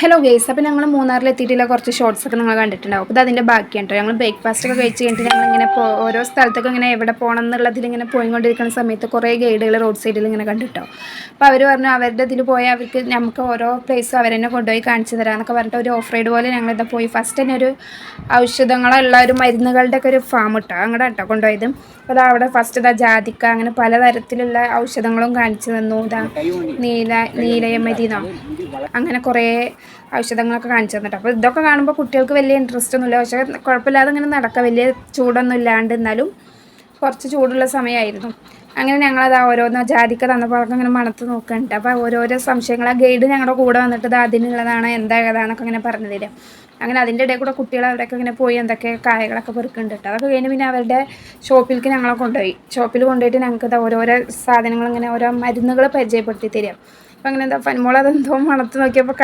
Hello guys, അപ്പോൾ ഞങ്ങൾ മൂന്നാറിലെത്തിയിട്ടുള്ള കുറച്ച് ഷോർട്സൊക്കെ നിങ്ങൾ കണ്ടിട്ടുണ്ടാവും. അപ്പോൾ അതിൻ്റെ ബാക്കിയാണ് കേട്ടോ. ഞങ്ങൾ ബ്രേക്ക്ഫാസ്റ്റൊക്കെ കഴിച്ച് കഴിഞ്ഞിട്ട് ഞങ്ങളിങ്ങനെ ഓരോ സ്ഥലത്തൊക്കെ ഇങ്ങനെ എവിടെ പോകണം എന്നുള്ളതിൽ ഇങ്ങനെ പോയിക്കൊണ്ടിരിക്കുന്ന സമയത്ത് കുറേ ഗൈഡുകൾ റോഡ് സൈഡിൽ ഇങ്ങനെ കണ്ടിട്ടോ. അപ്പോൾ അവർ പറഞ്ഞു അവരുടെ ഇതിൽ പോയാൽ അവർക്ക് നമുക്ക് ഓരോ പ്ലേസും അവർ തന്നെ കൊണ്ടുപോയി കാണിച്ചു തരാമെന്നൊക്കെ പറഞ്ഞിട്ട് ഒരു ഓഫ് റൈഡ് പോലെ ഞങ്ങളിതാ പോയി. ഫസ്റ്റ് തന്നെ ഒരു ഔഷധങ്ങളുള്ള ഒരു മരുന്നുകളുടെയൊക്കെ ഒരു ഫാം ഇട്ടോ, അങ്ങോട്ട് കേട്ടോ കൊണ്ടുപോയത്. അപ്പോൾ അവിടെ ഫസ്റ്റ് ഇതാ ജാതിക്ക, അങ്ങനെ പലതരത്തിലുള്ള ഔഷധങ്ങളും കാണിച്ചു തന്നു. ഇതാ നീലയമരിന്നോ അങ്ങനെ കുറേ ഔഷധങ്ങളൊക്കെ കാണിച്ചു തന്നിട്ട്. അപ്പോൾ ഇതൊക്കെ കാണുമ്പോൾ കുട്ടികൾക്ക് വലിയ ഇൻട്രസ്റ്റ് ഒന്നുമില്ല, പക്ഷേ കുഴപ്പമില്ലാതെ ഇങ്ങനെ നടക്കാം, വലിയ ചൂടൊന്നും ഇല്ലാണ്ട്. എന്നാലും കുറച്ച് ചൂടുള്ള സമയമായിരുന്നു. അങ്ങനെ ഞങ്ങളത് ഓരോന്നോ ജാതിക്ക തന്നപ്പോൾ അവർക്ക് അങ്ങനെ മണത്ത് നോക്കുന്നുണ്ട്. അപ്പോൾ ഓരോരോ സംശയങ്ങൾ ആ ഗൈഡ് ഞങ്ങളുടെ കൂടെ വന്നിട്ട് ഇത് അതിനുള്ളതാണ് എന്താ ഏതാണെന്നൊക്കെ ഇങ്ങനെ പറഞ്ഞു തരാം. അങ്ങനെ അതിൻ്റെ ഇടയിൽ കൂടെ കുട്ടികൾ അവിടെയൊക്കെ ഇങ്ങനെ പോയി എന്തൊക്കെ കായകളൊക്കെ പെറുക്കുന്നുണ്ട് കേട്ടോ. അതൊക്കെ കഴിഞ്ഞ് പിന്നെ അവരുടെ ഷോപ്പിലേക്ക് ഞങ്ങളെ കൊണ്ടുപോയി. ഷോപ്പിൽ കൊണ്ടുപോയിട്ട് ഞങ്ങൾക്ക് ഇത് ഓരോരോ സാധനങ്ങൾ ഇങ്ങനെ ഓരോ മരുന്നുകൾ പരിചയപ്പെടുത്തി തരാം. അപ്പോൾ അങ്ങനെ എന്താ ഫൻമോൾ അതെന്തോ മണത്ത് നോക്കിയപ്പോൾ